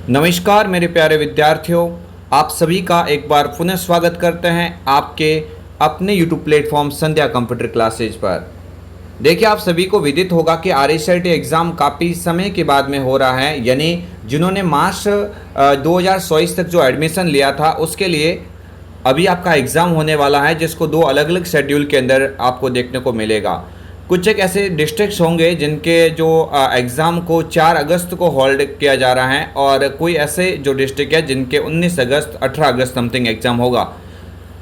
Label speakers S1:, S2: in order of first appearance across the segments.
S1: नमस्कार मेरे प्यारे विद्यार्थियों, आप सभी का एक बार पुनः स्वागत करते हैं आपके अपने YouTube प्लेटफॉर्म संध्या कंप्यूटर क्लासेज पर। देखिए, आप सभी को विदित होगा कि RSIT एग्ज़ाम काफ़ी समय के बाद में हो रहा है, यानी जिन्होंने मार्च 2024 तक जो एडमिशन लिया था उसके लिए अभी आपका एग्ज़ाम होने वाला है, जिसको दो अलग अलग शेड्यूल के अंदर आपको देखने को मिलेगा। कुछ एक ऐसे डिस्ट्रिक्ट्स होंगे जिनके जो एग्ज़ाम को 4 अगस्त को होल्ड किया जा रहा है, और कोई ऐसे जो डिस्ट्रिक्ट है जिनके 19 अगस्त 18 अगस्त समथिंग एग्ज़ाम होगा।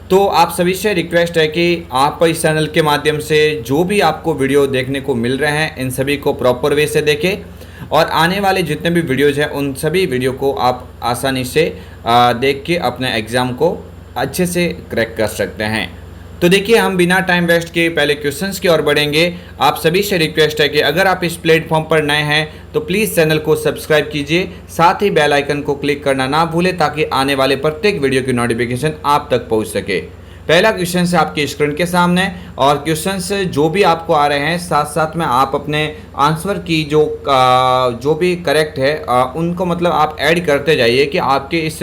S1: तो आप सभी से रिक्वेस्ट है कि आप इस चैनल के माध्यम से जो भी आपको वीडियो देखने को मिल रहे हैं इन सभी को प्रॉपर वे से देखें, और आने वाले जितने भी वीडियोज़ हैं उन सभी वीडियो को आप आसानी से देख के अपने एग्ज़ाम को अच्छे से क्रैक कर सकते हैं। तो देखिए, हम बिना टाइम वेस्ट किए पहले क्वेश्चंस की ओर बढ़ेंगे। आप सभी से रिक्वेस्ट है कि अगर आप इस प्लेटफॉर्म पर नए हैं तो प्लीज़ चैनल को सब्सक्राइब कीजिए, साथ ही बेल आइकन को क्लिक करना ना भूलें ताकि आने वाले प्रत्येक वीडियो की नोटिफिकेशन आप तक पहुंच सके। पहला क्वेश्चन है आपकी स्क्रीन के सामने, और क्वेश्चंस जो भी आपको आ रहे हैं साथ साथ में आप अपने आंसर की जो भी करेक्ट है उनको मतलब आप ऐड करते जाइए कि आपके इस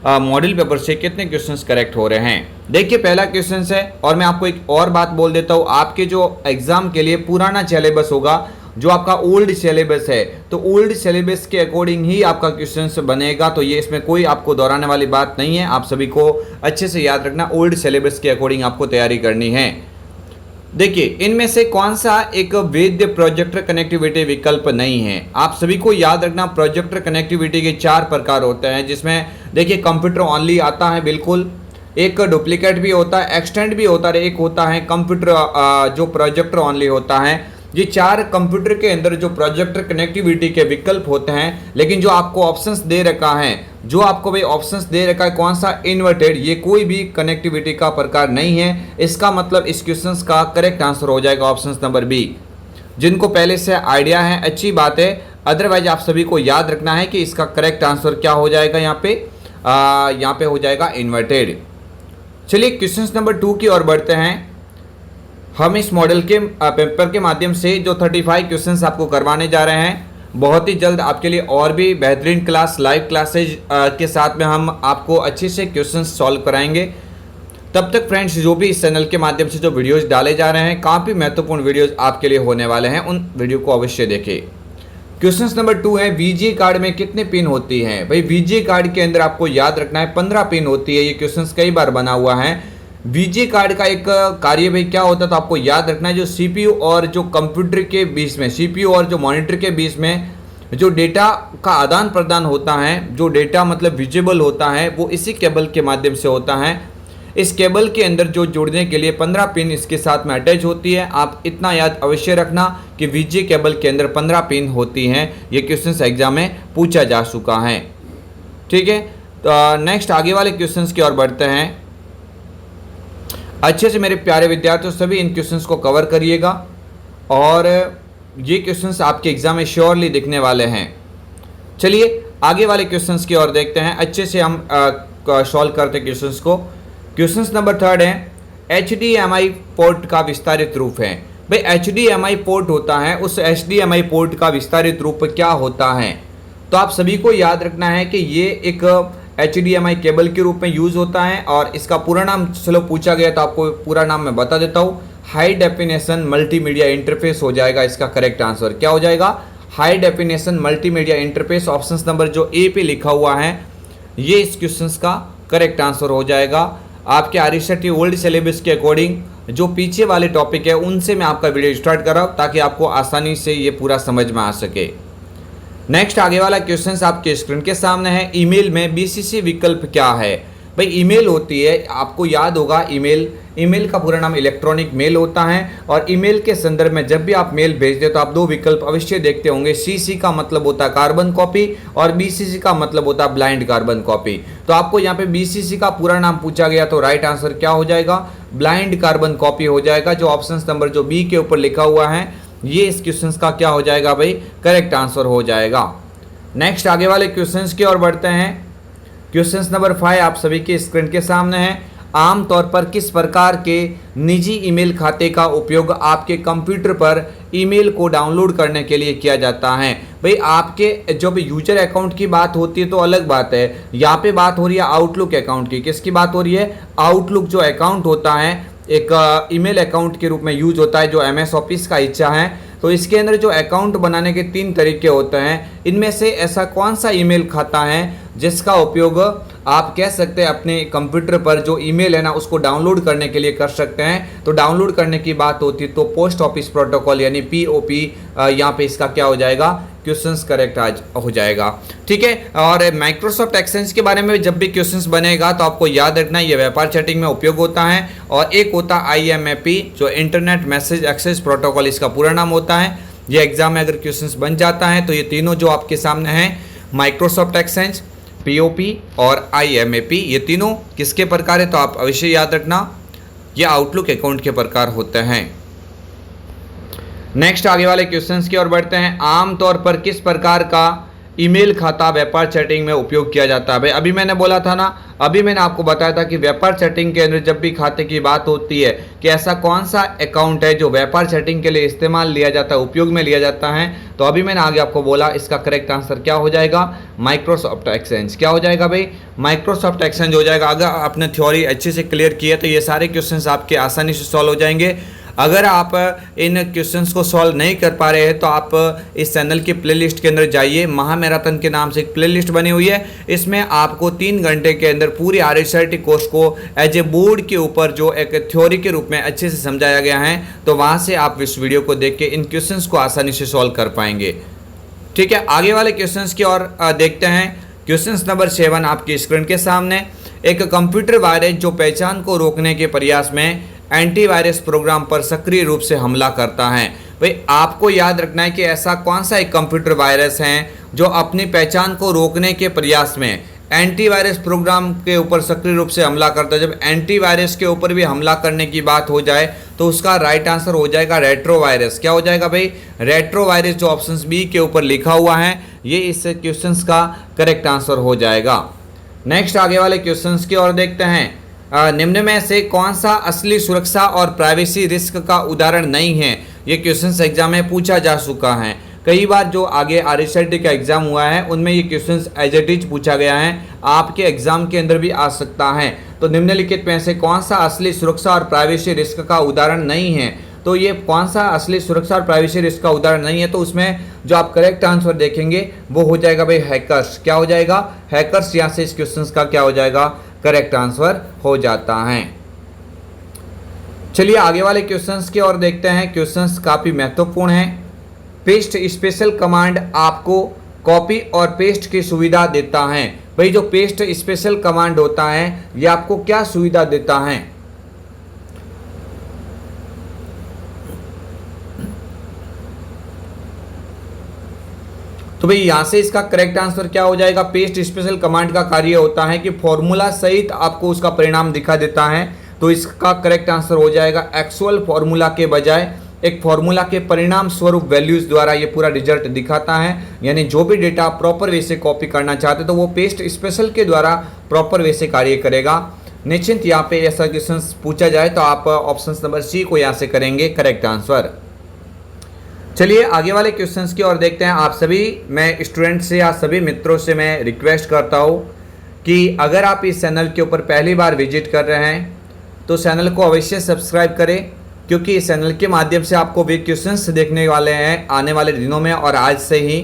S1: मॉडल पेपर से कितने क्वेश्चंस करेक्ट हो रहे हैं। देखिए, पहला क्वेश्चन है, और मैं आपको एक और बात बोल देता हूँ, आपके जो एग्ज़ाम के लिए पुराना सिलेबस होगा, जो आपका ओल्ड सिलेबस है, तो ओल्ड सिलेबस के अकॉर्डिंग ही आपका क्वेश्चंस बनेगा। तो ये इसमें कोई आपको दोहराने वाली बात नहीं है, आप सभी को अच्छे से याद रखना, ओल्ड सिलेबस के अकॉर्डिंग आपको तैयारी करनी है। देखिए, इनमें से कौन सा एक वैध प्रोजेक्टर कनेक्टिविटी विकल्प नहीं है। आप सभी को याद रखना, प्रोजेक्टर कनेक्टिविटी के 4 प्रकार होते हैं, जिसमें देखिए कंप्यूटर ऑनली आता है, बिल्कुल, एक डुप्लीकेट भी होता है, एक्सटेंड भी होता है, एक होता है कंप्यूटर जो प्रोजेक्टर ऑनली होता है। ये 4 कंप्यूटर के अंदर जो प्रोजेक्टर कनेक्टिविटी के विकल्प होते हैं, लेकिन जो आपको ऑप्शंस दे रखा है, जो आपको भाई ऑप्शंस दे रखा है कौन सा इन्वर्टेड, ये कोई भी कनेक्टिविटी का प्रकार नहीं है। इसका मतलब इस क्वेश्चन का करेक्ट आंसर हो जाएगा ऑप्शन नंबर बी। जिनको पहले से आइडिया है अच्छी बात है, अदरवाइज आप सभी को याद रखना है कि इसका करेक्ट आंसर क्या हो जाएगा। यहाँ पे हो जाएगा इन्वर्टेड। चलिए क्वेश्चन नंबर 2 की ओर बढ़ते हैं। हम इस मॉडल के पेपर के माध्यम से जो 35 क्वेश्चंस आपको करवाने जा रहे हैं, बहुत ही जल्द आपके लिए और भी बेहतरीन क्लास लाइव क्लासेज के साथ में हम आपको अच्छे से क्वेश्चंस सॉल्व कराएंगे। तब तक फ्रेंड्स, जो भी इस चैनल के माध्यम से जो वीडियोस डाले जा रहे हैं, काफ़ी महत्वपूर्ण वीडियोस आपके लिए होने वाले हैं, उन वीडियो को अवश्य देखें। क्वेश्चन नंबर 2 है, वीजे कार्ड में कितने पिन होती हैं। भाई, वीजे कार्ड के अंदर आपको याद रखना है 15 पिन होती है। ये क्वेश्चन कई बार बना हुआ है। वीजे कार्ड का एक कार्य भाई क्या होता है, तो आपको याद रखना है, जो सीपीयू और जो कंप्यूटर के बीच में, सीपीयू और जो मॉनिटर के बीच में जो डेटा का आदान प्रदान होता है, जो डेटा मतलब विजिबल होता है, वो इसी केबल के माध्यम से होता है। इस केबल के अंदर जो जोड़ने के लिए 15 पिन इसके साथ में अटैच होती है। आप इतना याद अवश्य रखना कि वीजे केबल के अंदर 15 पिन होती हैं। ये क्वेश्चन एग्जाम में पूछा जा चुका है, ठीक है। तो नेक्स्ट आगे वाले क्वेश्चन की ओर बढ़ते हैं। अच्छे से मेरे प्यारे विद्यार्थियों, सभी इन क्वेश्चंस को कवर करिएगा, और ये क्वेश्चंस आपके एग्जाम में श्योरली दिखने वाले हैं। चलिए आगे वाले क्वेश्चंस की ओर देखते हैं, अच्छे से हम सॉल्व करते हैं क्वेश्चंस को। क्वेश्चन नंबर 3 है, HDMI पोर्ट का विस्तारित रूप है। भाई, HDMI पोर्ट होता है, उस HDMI पोर्ट का विस्तारित रूप क्या होता है। तो आप सभी को याद रखना है कि ये एक HDMI केबल के रूप में यूज़ होता है, और इसका पूरा नाम चलो पूछा गया तो आपको पूरा नाम मैं बता देता हूँ। हाई डेफिनेशन मल्टीमीडिया इंटरफेस हो जाएगा इसका करेक्ट आंसर। क्या हो जाएगा? High definition multimedia interface. Option number जो ए पे लिखा हुआ है, ये इस क्वेश्चन का करेक्ट आंसर हो जाएगा। आपके RSIT ओल्ड सिलेबस के अकॉर्डिंग जो पीछे वाले टॉपिक है उनसे मैं आपका वीडियो स्टार्ट कर रहा हूँ, ताकि आपको आसानी से ये पूरा समझ में आ सके। नेक्स्ट आगे वाला क्वेश्चन आपके स्क्रीन के सामने है, ईमेल में BCC विकल्प क्या है। भाई, ईमेल होती है, आपको याद होगा, ईमेल का पूरा नाम इलेक्ट्रॉनिक मेल होता है, और ईमेल के संदर्भ में जब भी आप मेल भेजते हो तो आप 2 विकल्प अवश्य देखते होंगे। CC का मतलब होता है कार्बन कॉपी, और BCC का मतलब होता है ब्लाइंड कार्बन कॉपी। तो आपको यहाँ पे BCC का पूरा नाम पूछा गया, तो राइट आंसर क्या हो जाएगा? ब्लाइंड कार्बन कॉपी हो जाएगा। जो ऑप्शन नंबर जो बी के ऊपर लिखा हुआ है, ये इस क्वेश्चन का क्या हो जाएगा भाई? करेक्ट आंसर हो जाएगा। नेक्स्ट आगे वाले क्वेश्चंस की ओर बढ़ते हैं। क्वेश्चन नंबर 5 आप सभी के स्क्रीन के सामने है। आमतौर पर किस प्रकार के निजी ईमेल खाते का उपयोग आपके कंप्यूटर पर ईमेल को डाउनलोड करने के लिए किया जाता है। भाई आपके जब यूजर अकाउंट की बात होती है तो अलग बात है, यहाँ पे बात हो रही है आउटलुक अकाउंट की। किसकी बात हो रही है? आउटलुक जो अकाउंट होता है एक ईमेल अकाउंट के रूप में यूज होता है, जो MS ऑफिस का हिस्सा है। तो इसके अंदर जो अकाउंट बनाने के 3 तरीके होते हैं, इनमें से ऐसा कौन सा ईमेल खाता है जिसका उपयोग आप कह सकते हैं अपने कंप्यूटर पर जो ईमेल है ना उसको डाउनलोड करने के लिए कर सकते हैं। तो डाउनलोड करने की बात होती है तो पोस्ट ऑफिस प्रोटोकॉल यानी POP, यहाँ पे इसका क्या हो जाएगा? क्वेश्चंस करेक्ट आज हो जाएगा। ठीक है, और माइक्रोसॉफ्ट एक्सचेंज के बारे में जब भी क्वेश्चंस बनेगा तो आपको याद रखना ये व्यापार चैटिंग में उपयोग होता है, और एक होता है IMAP जो इंटरनेट मैसेज एक्सेस प्रोटोकॉल, इसका पूरा नाम होता है। ये एग्जाम में अगर क्वेश्चंस बन जाता है तो ये तीनों जो आपके सामने हैं, माइक्रोसॉफ्ट एक्सचेंज, POP और IMAP, ये तीनों किसके प्रकार है? तो आप अवश्य याद रखना ये आउटलुक अकाउंट के प्रकार होते हैं। नेक्स्ट आगे वाले क्वेश्चंस की ओर बढ़ते हैं। आमतौर पर किस प्रकार का ईमेल खाता व्यापार चैटिंग में उपयोग किया जाता है? भाई अभी मैंने बोला था ना, अभी मैंने आपको बताया था कि व्यापार चैटिंग के अंदर जब भी खाते की बात होती है कि ऐसा कौन सा अकाउंट है जो व्यापार चैटिंग के लिए इस्तेमाल लिया जाता है, उपयोग में लिया जाता है, तो अभी मैंने आगे आपको बोला इसका करेक्ट आंसर क्या हो जाएगा? Microsoft exchange. क्या हो जाएगा भाई? माइक्रोसॉफ्ट एक्सचेंज हो जाएगा। अगर आपने थ्योरी अच्छे से क्लियर किया तो ये सारे क्वेश्चन आपके आसानी से सॉल्व हो जाएंगे। अगर आप इन क्वेश्चंस को सॉल्व नहीं कर पा रहे हैं तो आप इस चैनल की प्लेलिस्ट के अंदर जाइए, महामैराथन के नाम से एक प्लेलिस्ट बनी हुई है। इसमें आपको 3 घंटे के अंदर पूरी RSIT कोर्स को एज ए बोर्ड के ऊपर जो एक थ्योरी के रूप में अच्छे से समझाया गया है, तो वहाँ से आप इस वीडियो को देख के इन क्वेश्चंस को आसानी से सॉल्व कर पाएंगे। ठीक है, आगे वाले क्वेश्चंस की ओर देखते हैं। क्वेश्चन नंबर 7 आपकी स्क्रीन के सामने। एक कंप्यूटर वायरस जो पहचान को रोकने के प्रयास में एंटीवायरस प्रोग्राम पर सक्रिय रूप से हमला करता है। भाई आपको याद रखना है कि ऐसा कौन सा एक कंप्यूटर वायरस है जो अपनी पहचान को रोकने के प्रयास में एंटीवायरस प्रोग्राम के ऊपर सक्रिय रूप से हमला करता है। जब एंटीवायरस के ऊपर भी हमला करने की बात हो जाए तो उसका राइट आंसर हो जाएगा रेट्रोवायरस। क्या हो जाएगा भाई? रेट्रोवायरस, जो ऑप्शन बी के ऊपर लिखा हुआ है, ये इस क्वेश्चन का करेक्ट आंसर हो जाएगा। नेक्स्ट आगे वाले क्वेश्चन की ओर देखते हैं। निम्न में से कौन सा असली सुरक्षा और प्राइवेसी रिस्क का उदाहरण नहीं है? ये क्वेश्चंस एग्जाम में पूछा जा चुका है कई बार। जो आगे RSIT का एग्जाम हुआ है उनमें ये क्वेश्चंस एज इट इज पूछा गया है, आपके एग्जाम के अंदर भी आ सकता है। तो निम्नलिखित में से कौन सा असली सुरक्षा और प्राइवेसी रिस्क का उदाहरण नहीं है? तो ये कौन सा असली सुरक्षा और प्राइवेसी रिस्क का उदाहरण नहीं है? तो उसमें जो आप करेक्ट आंसर देखेंगे वो हो जाएगा भाई हैकर्स। क्या हो जाएगा? हैकर्स। यहाँ से इस क्वेश्चन का क्या हो जाएगा? करेक्ट आंसर हो जाता है। चलिए आगे वाले क्वेश्चंस की ओर देखते हैं। क्वेश्चंस काफी महत्वपूर्ण हैं। पेस्ट स्पेशल कमांड आपको कॉपी और पेस्ट की सुविधा देता है। भाई जो पेस्ट स्पेशल कमांड होता है ये आपको क्या सुविधा देता है? तो भाई यहाँ से इसका करेक्ट आंसर क्या हो जाएगा? पेस्ट स्पेशल कमांड का कार्य होता है कि फॉर्मूला सहित आपको उसका परिणाम दिखा देता है। तो इसका करेक्ट आंसर हो जाएगा एक्चुअल फॉर्मूला के बजाय एक फॉर्मूला के परिणाम स्वरूप वैल्यूज द्वारा ये पूरा रिजल्ट दिखाता है। यानी जो भी डेटा आप प्रॉपर वे से कॉपी करना चाहते तो वो पेस्ट स्पेशल के द्वारा प्रॉपर वे से कार्य करेगा। निश्चिंत यहाँ पे ऐसा क्वेश्चन पूछा जाए तो आप ऑप्शन नंबर सी को यहाँ से करेंगे करेक्ट आंसर। चलिए आगे वाले क्वेश्चंस की ओर देखते हैं। आप सभी, मैं स्टूडेंट से या सभी मित्रों से मैं रिक्वेस्ट करता हूँ कि अगर आप इस चैनल के ऊपर पहली बार विजिट कर रहे हैं तो चैनल को अवश्य सब्सक्राइब करें, क्योंकि इस चैनल के माध्यम से आपको वे क्वेश्चंस देखने वाले हैं आने वाले दिनों में, और आज से ही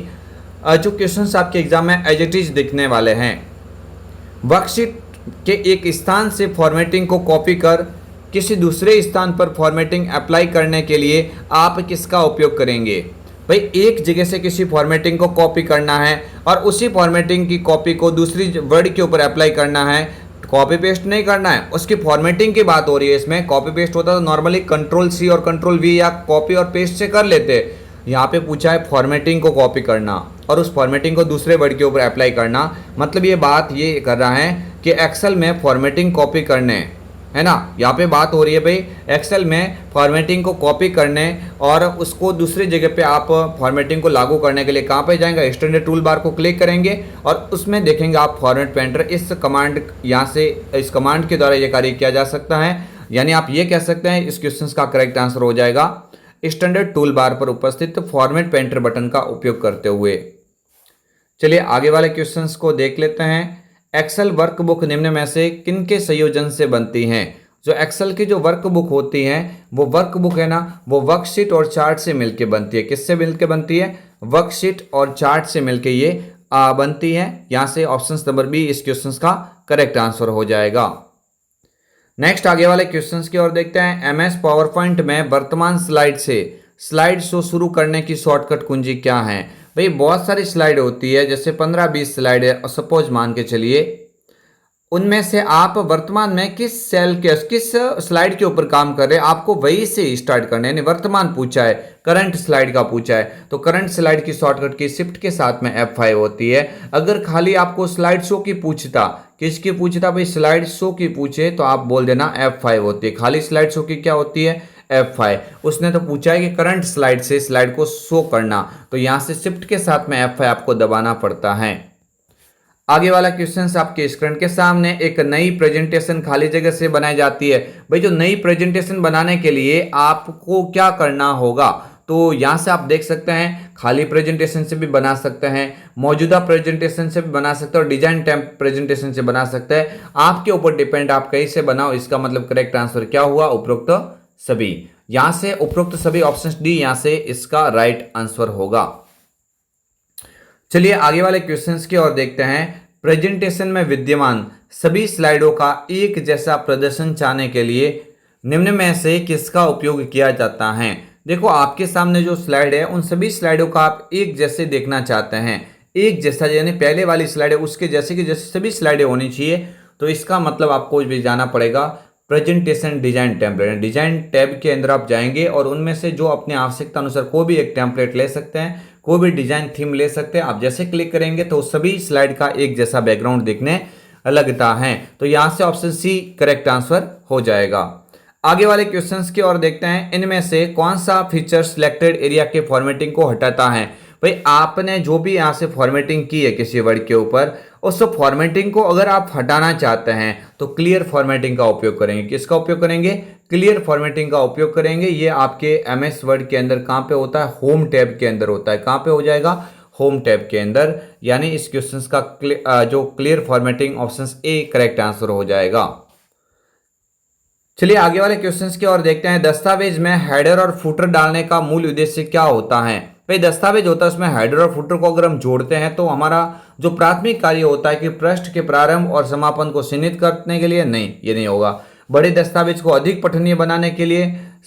S1: जो क्वेश्चंस आपके एग्जाम में एज इट इज दिखने वाले हैं। वर्कशीट के एक स्थान से फॉर्मेटिंग को कॉपी कर किसी दूसरे स्थान पर फॉर्मेटिंग अप्लाई करने के लिए आप किसका उपयोग करेंगे? भाई एक जगह से किसी फॉर्मेटिंग को कॉपी करना है और उसी फॉर्मेटिंग की कॉपी को दूसरी वर्ड के ऊपर अप्लाई करना है, कॉपी पेस्ट नहीं करना है, उसकी फॉर्मेटिंग की बात हो रही है। इसमें कॉपी पेस्ट होता तो नॉर्मली Ctrl+C और Ctrl+V या कॉपी और पेस्ट से कर लेते। यहाँ पे पूछा है फॉर्मेटिंग को कॉपी करना और उस फॉर्मेटिंग को दूसरे वर्ड के ऊपर अप्लाई करना। मतलब ये बात ये कर रहा है कि एक्सेल में फॉर्मेटिंग कॉपी करने है ना। यहाँ पे बात हो रही है भाई एक्सेल में फॉर्मेटिंग को कॉपी करने और उसको दूसरी जगह पे आप फॉर्मेटिंग को लागू करने के लिए कहाँ पे जाएंगे, स्टैंडर्ड टूल बार को क्लिक करेंगे और उसमें देखेंगे आप फॉर्मेट पेंटर। इस कमांड यहाँ से इस कमांड के द्वारा ये कार्य किया जा सकता है। यानी आप ये कह सकते हैं इस क्वेश्चन का करेक्ट आंसर हो जाएगा स्टैंडर्ड टूल बार पर उपस्थित फॉर्मेट पेंटर बटन का उपयोग करते हुए। चलिए आगे वाले क्वेश्चंस को देख लेते हैं। एक्सेल वर्कबुक निम्न में से किनके संयोजन से बनती हैं। जो एक्सेल की जो वर्कबुक होती है वो वर्कबुक है ना, वो वर्कशीट और चार्ट से मिलके बनती है। किससे मिलके बनती है, वर्कशीट और चार्ट से मिलके ये बनती है। यहाँ से ऑप्शन नंबर बी इस क्वेश्चन का करेक्ट आंसर हो जाएगा। नेक्स्ट आगे वाले क्वेश्चंस की ओर देखते हैं। एमएस पावर पॉइंट में वर्तमान स्लाइड से स्लाइड शो शुरू करने की शॉर्टकट कुंजी क्या है। भाई बहुत सारी स्लाइड होती है, जैसे 15-20 स्लाइड है और सपोज मान के चलिए उनमें से आप वर्तमान में किस स्लाइड के ऊपर काम कर रहे हैं, आपको वही से स्टार्ट करना है। यानी वर्तमान पूछा है, करंट स्लाइड का पूछा है, तो करंट स्लाइड की शॉर्टकट की शिफ्ट के साथ में F5 होती है। अगर खाली आपको स्लाइड शो की पूछता, किसकी पूछता भाई, स्लाइड शो की पूछे तो आप बोल देना F5 होती है। खाली स्लाइड शो की क्या होती है, F5। उसने तो पूछा है कि करंट स्लाइड से स्लाइड को शो करना, तो यहां से शिफ्ट के साथ में F5 आपको दबाना पड़ता है। आगे वाला क्वेश्चन आपके स्क्रीन के सामने, एक नई प्रेजेंटेशन खाली जगह से बनाई जाती है। भाई जो नई प्रेजेंटेशन बनाने के लिए आपको क्या करना होगा, तो यहां से आप देख सकते हैं खाली प्रेजेंटेशन से भी बना सकते हैं, मौजूदा प्रेजेंटेशन से भी बना सकते हैं और डिजाइन टेम्प प्रेजेंटेशन से बना सकते हैं। आपके ऊपर डिपेंड, आप कहीं से बनाओ। इसका मतलब करेक्ट आंसर क्या हुआ, उपरोक्त सभी। यहां से उपरोक्त सभी ऑप्शन डी यहां से इसका राइट आंसर होगा। चलिए आगे वाले क्वेश्चंस की ओर देखते हैं। प्रेजेंटेशन में विद्यमान सभी स्लाइडों का एक जैसा प्रदर्शन चाहने के लिए निम्न में से किसका उपयोग किया जाता है। देखो आपके सामने जो स्लाइड है उन सभी स्लाइडों का आप एक जैसे देखना चाहते हैं, एक जैसा, यानी पहले वाली स्लाइड है उसके जैसे कि जैसे सभी स्लाइडें होनी चाहिए। तो इसका मतलब आपको भी जाना पड़ेगा presentation design template. Design tab के अंदर आप जाएंगे और उनमें से जो अपनी आवश्यकता अनुसार कोई भी एक टेम्पलेट ले सकते हैं, कोई भी डिजाइन थीम ले सकते हैं। आप जैसे क्लिक करेंगे तो सभी स्लाइड का एक जैसा बैकग्राउंड दिखने लगता है। तो यहां से ऑप्शन सी करेक्ट आंसर हो जाएगा। आगे वाले क्वेश्चंस की ओर देखते हैं। इनमें से कौन सा फीचर सिलेक्टेड एरिया के फॉर्मेटिंग को हटाता है। भाई आपने जो भी यहाँ से फॉर्मेटिंग की है किसी वर्ड के ऊपर, उस फॉर्मेटिंग को अगर आप हटाना चाहते हैं तो क्लियर फॉर्मेटिंग का उपयोग करेंगे। किसका उपयोग करेंगे, क्लियर फॉर्मेटिंग का उपयोग करेंगे। ये आपके एमएस वर्ड के अंदर कहाँ पे होता है, होम टैब के अंदर होता है। कहाँ पे हो जाएगा, होम टैब के अंदर। यानी इस क्वेश्चन का जो clear formatting option A correct answer हो जाएगा। चलिए आगे वाले क्वेश्चंस की ओर देखते हैं। दस्तावेज में हेडर और फुटर डालने का मूल उद्देश्य क्या होता है। भाई दस्तावेज होता है, उसमें हेडर और फुटर को अगर हम जोड़ते हैं तो हमारा जो प्राथमिक कार्य होता है कि पृष्ठ के प्रारंभ और समापन को चिह्नित करने के लिए, नहीं ये नहीं होगा। बड़े दस्तावेज को अधिक पठनीय बनाने के लिए,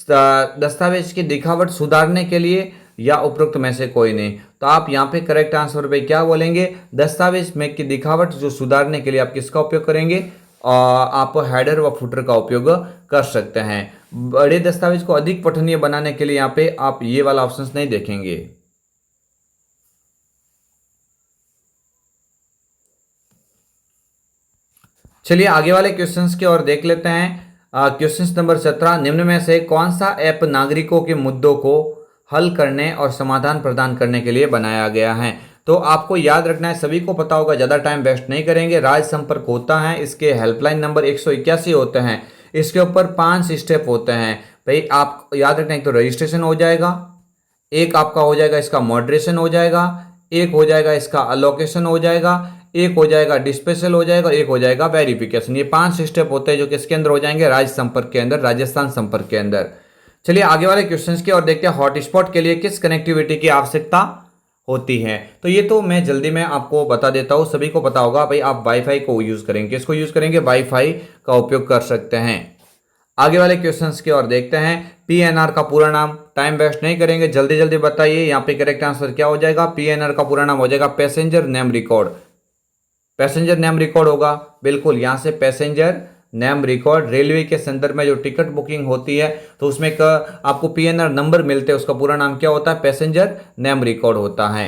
S1: दस्तावेज की दिखावट सुधारने के लिए, या उपरोक्त में से कोई नहीं। तो आप यहाँ पे करेक्ट आंसर पे क्या बोलेंगे, दस्तावेज में की दिखावट जो सुधारने के लिए आप किसका उपयोग करेंगे, आप हेडर व फुटर का उपयोग कर सकते हैं। बड़े दस्तावेज को अधिक पठनीय बनाने के लिए यहाँ पे आप ये वाला ऑप्शन नहीं देखेंगे। चलिए आगे वाले क्वेश्चंस की ओर देख लेते हैं। क्वेश्चन नंबर 17, निम्न में से कौन सा ऐप नागरिकों के मुद्दों को हल करने और समाधान प्रदान करने के लिए बनाया गया है। तो आपको याद रखना है, सभी को पता होगा, ज़्यादा टाइम वेस्ट नहीं करेंगे। राज्य संपर्क होता है, इसके हेल्पलाइन नंबर 181 होते हैं, इसके ऊपर 5 स्टेप होते हैं। भाई आप याद रखना, एक तो रजिस्ट्रेशन हो जाएगा, एक आपका हो जाएगा इसका मॉडरेशन हो जाएगा, एक हो जाएगा इसका अलोकेशन हो जाएगा, एक हो जाएगा डिस्पेशल हो जाएगा, एक हो जाएगा वेरिफिकेशन। ये 5 स्टेप होते हैं जो किसके अंदर हो जाएंगे, राज्य संपर्क के अंदर, राजस्थान संपर्क के अंदर। चलिए आगे वाले क्वेश्चंस की ओर देखते हैं। हॉटस्पॉट के लिए किस कनेक्टिविटी की आवश्यकता होती है। तो ये तो मैं जल्दी में आपको बता देता हूँ, सभी को पता होगा। भाई आप वाईफाई को यूज करेंगे, किसको यूज करेंगे, वाईफाई का उपयोग कर सकते हैं। आगे वाले क्वेश्चंस की ओर देखते हैं। पीएनआर का पूरा नाम, टाइम वेस्ट नहीं करेंगे, जल्दी जल्दी बताइए। यहाँ पे करेक्ट आंसर क्या हो जाएगा, पीएनआर का पूरा नाम हो जाएगा passenger name record. Passenger name record होगा, बिल्कुल यहाँ से पैसेंजर नेम रिकॉर्ड। रेलवे के संदर्भ में जो टिकट बुकिंग होती है तो उसमें एक आपको पीएनआर नंबर मिलते हैं, उसका पूरा नाम क्या होता है, पैसेंजर नेम रिकॉर्ड होता है।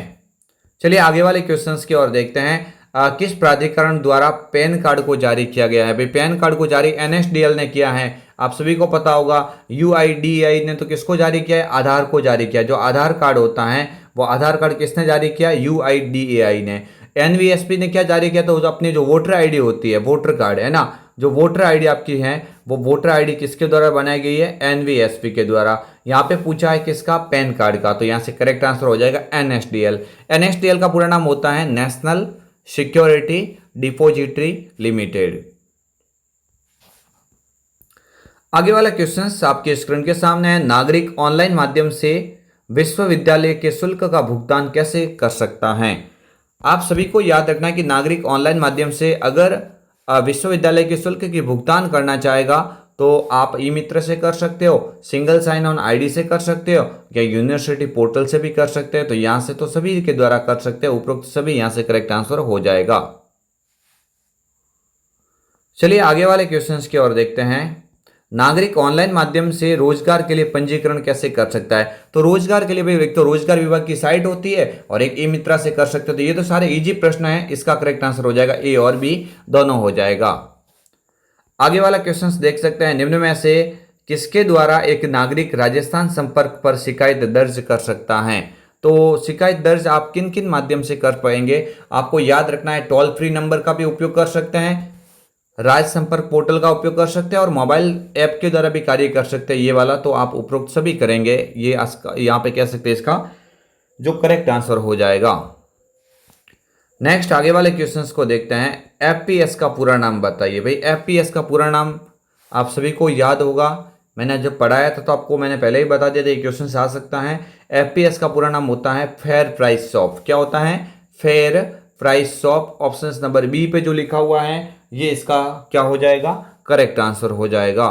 S1: चलिए आगे वाले क्वेश्चंस की ओर देखते हैं। किस प्राधिकरण द्वारा पैन कार्ड को जारी किया गया है? भाई पैन कार्ड को जारी NSDL ने किया है, आप सभी को पता होगा। UIDAI ने तो किसको जारी किया है? आधार को जारी किया। जो आधार कार्ड होता है वो आधार कार्ड किसने जारी किया? UIDAI ने। NVSP ने क्या जारी किया? तो अपनी जो वोटर आईडी होती है, वोटर कार्ड है ना, जो वोटर आईडी आपकी है वो वोटर आईडी किसके द्वारा बनाई गई है? NVSP के द्वारा। यहाँ पे पूछा है किसका? पैन कार्ड का, तो यहाँ से करेक्ट आंसर हो जाएगा NSDL। NSDL का पूरा नाम होता है नेशनल सिक्योरिटी डिपॉजिटरी लिमिटेड। आगे वाला क्वेश्चन आपके स्क्रीन के सामने है। नागरिक ऑनलाइन माध्यम से विश्वविद्यालय के शुल्क का भुगतान कैसे कर सकता है? आप सभी को याद रखना है कि नागरिक ऑनलाइन माध्यम से अगर विश्वविद्यालय के शुल्क की भुगतान करना चाहेगा तो आप ई मित्र से कर सकते हो, सिंगल साइन ऑन आईडी से कर सकते हो, या यूनिवर्सिटी पोर्टल से भी कर सकते हैं। तो यहां से तो सभी के द्वारा कर सकते हैं, उपरोक्त सभी यहां से करेक्ट आंसर हो जाएगा। चलिए आगे वाले क्वेश्चंस की ओर देखते हैं। नागरिक ऑनलाइन माध्यम से रोजगार के लिए पंजीकरण कैसे कर सकता है? तो रोजगार के लिए भाई एक तो रोजगार विभाग की साइट होती है और एक ई मित्रा से कर सकते हो। तो ये तो सारे इजी प्रश्न हैं, इसका करेक्ट आंसर हो जाएगा ए और बी दोनों हो जाएगा। आगे वाला क्वेश्चन देख सकते हैं। निम्न में से किसके द्वारा एक नागरिक राजस्थान संपर्क पर शिकायत दर्ज कर सकता है? तो शिकायत दर्ज आप किन किन माध्यम से कर पाएंगे? आपको याद रखना है टोल फ्री नंबर का भी उपयोग कर सकते हैं, राज्य संपर्क पोर्टल का उपयोग कर सकते हैं और मोबाइल ऐप के द्वारा भी कार्य कर सकते हैं। ये वाला तो आप उपरोक्त सभी करेंगे, ये यहाँ पे कह सकते हैं इसका जो करेक्ट आंसर हो जाएगा। नेक्स्ट आगे वाले क्वेश्चंस को देखते हैं। FPS का पूरा नाम बताइए। भाई FPS का पूरा नाम आप सभी को याद होगा, मैंने जब पढ़ाया था तो आपको मैंने पहले ही बता दिया था, ये क्वेश्चन आ सकता है। FPS का पूरा नाम होता है फेयर प्राइस शॉप। क्या होता है? Fair price shop. Option number B पे जो लिखा हुआ है ये इसका क्या हो जाएगा? करेक्ट आंसर हो जाएगा।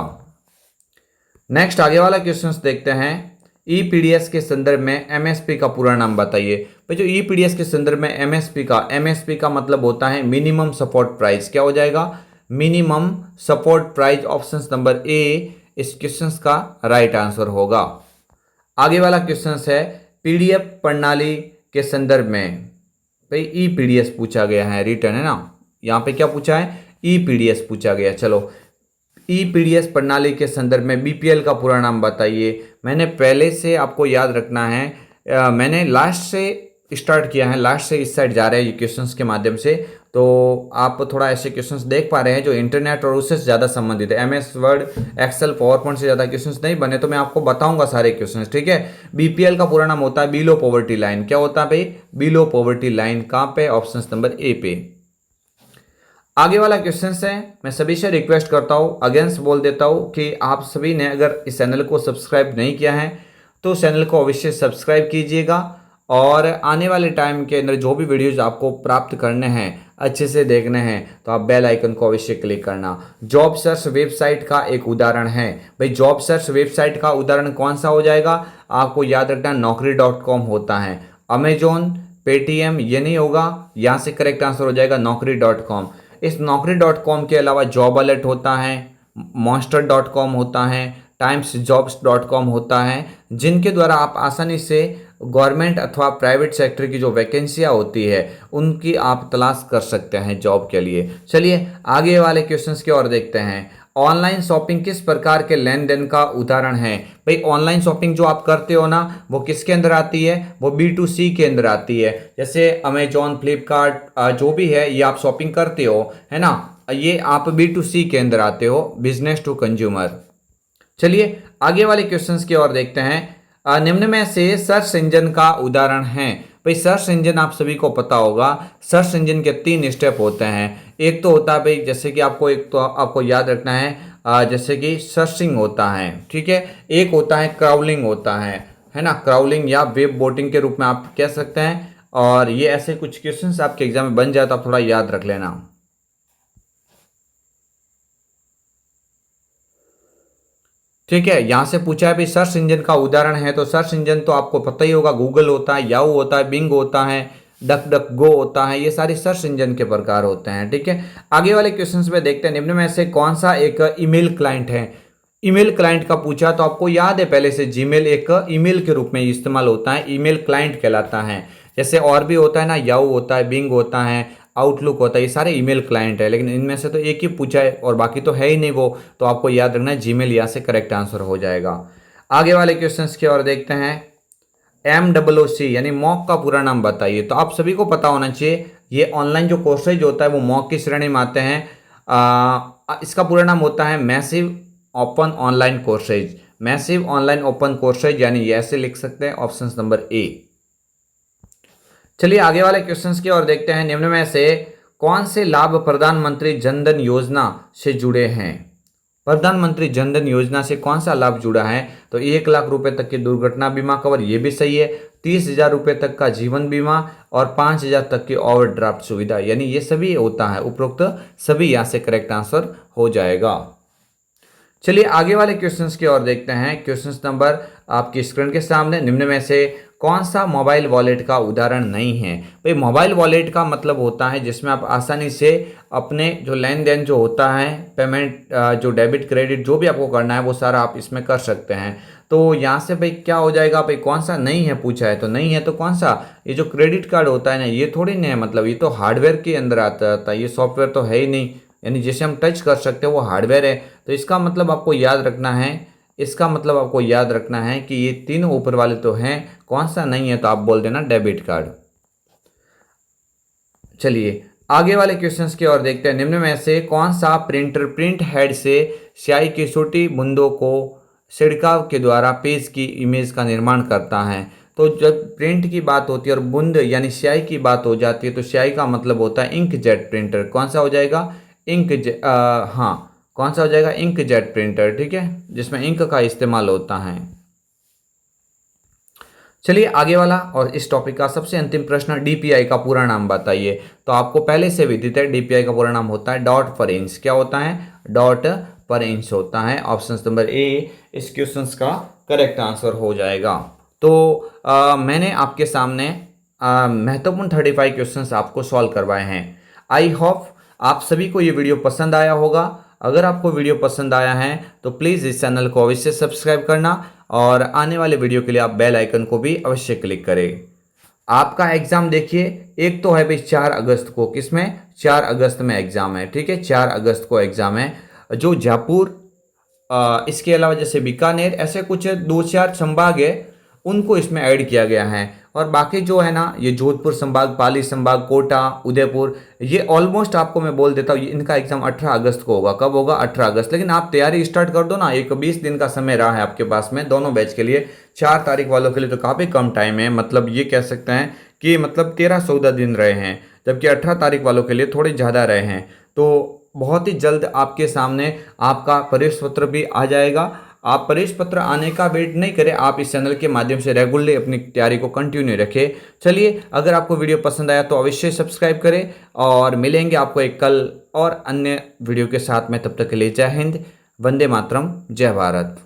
S1: नेक्स्ट आगे वाला क्वेश्चंस देखते हैं। EPDS के संदर्भ में MSP का पूरा नाम बताइए। भाई जो EPDS के संदर्भ में MSP का मतलब होता है मिनिमम सपोर्ट प्राइस। क्या हो जाएगा? Minimum support price. Option number A इस क्वेश्चन का राइट आंसर होगा। आगे वाला क्वेश्चन है PDF प्रणाली के संदर्भ में। भाई EPDS पूछा गया है, रिटर्न है ना, यहाँ पे क्या पूछा है? EPDS पूछा गया। चलो EPDS प्रणाली के संदर्भ में BPL का पूरा नाम बताइए। मैंने पहले से आपको याद रखना है, मैंने लास्ट से स्टार्ट किया है, लास्ट से इस साइड जा रहे हैं ये क्वेश्चंस के माध्यम से। तो आप थोड़ा ऐसे क्वेश्चंस देख पा रहे हैं जो इंटरनेट और उससे ज़्यादा संबंधित है। MS Word, Excel, PowerPoint से ज़्यादा क्वेश्चंस नहीं बने तो मैं आपको बताऊंगा सारे क्वेश्चंस, ठीक है। BPL का पूरा नाम होता है बिलो पॉवर्टी लाइन। क्या होता है भाई? Below poverty line. कहाँ पे? ऑप्शन नंबर ए पे। आगे वाला क्वेश्चन है, मैं सभी से रिक्वेस्ट करता हूँ, अगेंस्ट बोल देता हूँ कि आप सभी ने अगर इस चैनल को सब्सक्राइब नहीं किया है तो चैनल को अवश्य सब्सक्राइब कीजिएगा और आने वाले टाइम के अंदर जो भी वीडियोज आपको प्राप्त करने हैं, अच्छे से देखने हैं, तो आप बेल आइकन को अवश्य क्लिक करना। जॉब सर्च वेबसाइट का एक उदाहरण है। भाई जॉब सर्च वेबसाइट का उदाहरण कौन सा हो जाएगा? आपको याद रखना naukri.com होता है। अमेजोन, पेटीएम ये नहीं होगा, यहाँ से करेक्ट आंसर हो जाएगा naukri.com। इस naukri.com के अलावा जॉब अलर्ट होता है, monster.com होता है, timesjobs.com होता है, जिनके द्वारा आप आसानी से गवर्नमेंट अथवा प्राइवेट सेक्टर की जो वैकेंसियां होती है उनकी आप तलाश कर सकते हैं जॉब के लिए। चलिए आगे वाले क्वेश्चंस की ओर देखते हैं। ऑनलाइन शॉपिंग किस प्रकार के लेन देन का उदाहरण है? भाई ऑनलाइन शॉपिंग जो आप करते हो ना वो किसके अंदर आती है? वो B2C के अंदर आती है। जैसे अमेजॉन, फ्लिपकार्ट जो भी है ये आप शॉपिंग करते हो, है ना, ये आप B2C के अंदर आते हो, बिजनेस टू कंज्यूमर। चलिए आगे वाले क्वेश्चंस की ओर देखते हैं। निम्न में से सर्च इंजन का उदाहरण है। भाई सर्च इंजन आप सभी को पता होगा, सर्च इंजन के 3 स्टेप होते हैं। एक तो होता है भाई जैसे कि आपको याद रखना है, जैसे कि सर्चिंग होता है, ठीक है। एक होता है क्राउलिंग होता है ना, क्राउलिंग या वेब बोटिंग के रूप में आप कह सकते हैं। और ये ऐसे कुछ क्वेश्चंस आपके एग्जाम में बन जाए तो आप थोड़ा याद रख लेना। ठीक है, यहां से पूछा है भाई सर्च इंजन का उदाहरण है, तो सर्च इंजन तो आपको पता ही होगा, गूगल होता है, याहू होता है, बिंग होता है, डक डक गो होता है, ये सारी सर्च इंजन के प्रकार होते हैं। ठीक है, आगे वाले क्वेश्चंस में देखते हैं। निम्न में से कौन सा एक ईमेल क्लाइंट है? ईमेल क्लाइंट का पूछा तो आपको याद है पहले से जीमेल एक ईमेल के रूप में इस्तेमाल होता है, ईमेल क्लाइंट कहलाता है। जैसे और भी होता है ना, याहू होता है, बिंग होता है, आउटलुक होता है, ये सारे ईमेल क्लाइंट है, लेकिन इनमें से तो एक ही पूछा है और बाकी तो है ही नहीं वो, तो आपको याद रखना है जीमेल यहाँ से करेक्ट आंसर हो जाएगा। आगे वाले क्वेश्चंस की ओर देखते हैं। MOOC यानी मॉक का पूरा नाम बताइए। तो आप सभी को पता होना चाहिए, ये ऑनलाइन जो कोर्सेज होता है वो मॉक की श्रेणी में आते हैं। इसका पूरा नाम होता है massive open online courses. Massive online open courses यानी ये ऐसे लिख सकते हैं, ऑप्शन नंबर ए। चलिए आगे वाले क्वेश्चंस की ओर देखते हैं। निम्न में से कौन से लाभ प्रधानमंत्री जनधन योजना से जुड़े हैं? प्रधानमंत्री जनधन योजना से कौन सा लाभ जुड़ा है? तो 1 लाख रुपए तक की दुर्घटना बीमा कवर, ये भी सही है। 30,000 रुपए तक का जीवन बीमा और 5,000 तक की ओवरड्राफ्ट सुविधा, यानी ये सभी होता है। उपरोक्त सभी यहाँ से करेक्ट आंसर हो जाएगा। चलिए आगे वाले क्वेश्चंस की ओर देखते हैं। क्वेश्चंस नंबर आपकी स्क्रीन के सामने। निम्न में से कौन सा मोबाइल वॉलेट का उदाहरण नहीं है? भाई मोबाइल वॉलेट का मतलब होता है जिसमें आप आसानी से अपने जो लेन देन जो होता है, पेमेंट जो डेबिट क्रेडिट जो भी आपको करना है वो सारा आप इसमें कर सकते हैं। तो यहाँ से भाई क्या हो जाएगा, भाई कौन सा नहीं है पूछा है, तो नहीं है तो कौन सा, ये जो क्रेडिट कार्ड होता है ना, ये थोड़ी नहीं है, मतलब ये तो हार्डवेयर के अंदर आता है, ये सॉफ्टवेयर तो है ही नहीं, यानी जिसे हम टच कर सकते हैं वो हार्डवेयर है। तो इसका मतलब आपको याद रखना है, इसका मतलब आपको याद रखना है कि ये तीनों ऊपर वाले तो हैं, कौन सा नहीं है तो आप बोल देना डेबिट कार्ड। चलिए आगे वाले क्वेश्चंस की ओर देखते हैं। निम्न में से कौन सा प्रिंटर प्रिंट हेड से स्याही की छोटी बूंदों को छिड़काव के द्वारा पेज की इमेज का निर्माण करता है? तो जब प्रिंट की बात होती है और बूंद यानी स्याही की बात हो जाती है तो स्याही का मतलब होता है इंक जेट प्रिंटर। कौन सा हो जाएगा? हाँ, कौन सा हो जाएगा? इंक जेट प्रिंटर, ठीक है, जिसमें इंक का इस्तेमाल होता है। चलिए आगे वाला और इस टॉपिक का सबसे अंतिम प्रश्न, DPI का पूरा नाम बताइए। तो आपको पहले से विदित है, DPI का पूरा नाम होता है डॉट पर इंच। क्या होता है? डॉट पर इंच होता है। ऑप्शन नंबर ए इस क्वेश्चन का करेक्ट आंसर हो जाएगा। तो मैंने आपके सामने महत्वपूर्ण 35 क्वेश्चंस आपको सॉल्व करवाए हैं। आई होप आप सभी को ये वीडियो पसंद आया होगा। अगर आपको वीडियो पसंद आया है तो प्लीज़ इस चैनल को अवश्य सब्सक्राइब करना और आने वाले वीडियो के लिए आप बेल आइकन को भी अवश्य क्लिक करें। आपका एग्ज़ाम देखिए, एक तो है भाई 4 अगस्त को, किसमें? 4 अगस्त में एग्ज़ाम है, ठीक है, 4 अगस्त को एग्ज़ाम है। जो जयपुर, इसके अलावा जैसे बीकानेर, ऐसे कुछ 2-4 संभाग है उनको इसमें ऐड किया गया है। और बाकी जो है ना, ये जोधपुर संभाग, पाली संभाग, कोटा, उदयपुर, ये ऑलमोस्ट आपको मैं बोल देता हूँ इनका एग्जाम 18 अगस्त को होगा। कब होगा? 18 अगस्त। लेकिन आप तैयारी स्टार्ट कर दो ना, एक 20 दिन का समय रहा है आपके पास में दोनों बैच के लिए। 4 तारीख वालों के लिए तो काफ़ी कम टाइम है, मतलब ये कह सकते हैं कि मतलब 13-14 दिन रहे हैं, जबकि 18 तारीख वालों के लिए थोड़े ज़्यादा रहे हैं। तो बहुत ही जल्द आपके सामने आपका प्रवेश पत्र भी आ जाएगा। आप प्रवेश पत्र आने का वेट नहीं करें, आप इस चैनल के माध्यम से रेगुलरली अपनी तैयारी को कंटिन्यू रखें। चलिए, अगर आपको वीडियो पसंद आया तो अवश्य सब्सक्राइब करें और मिलेंगे आपको एक कल और अन्य वीडियो के साथ में। तब तक के लिए जय हिंद, वंदे मातरम, जय भारत।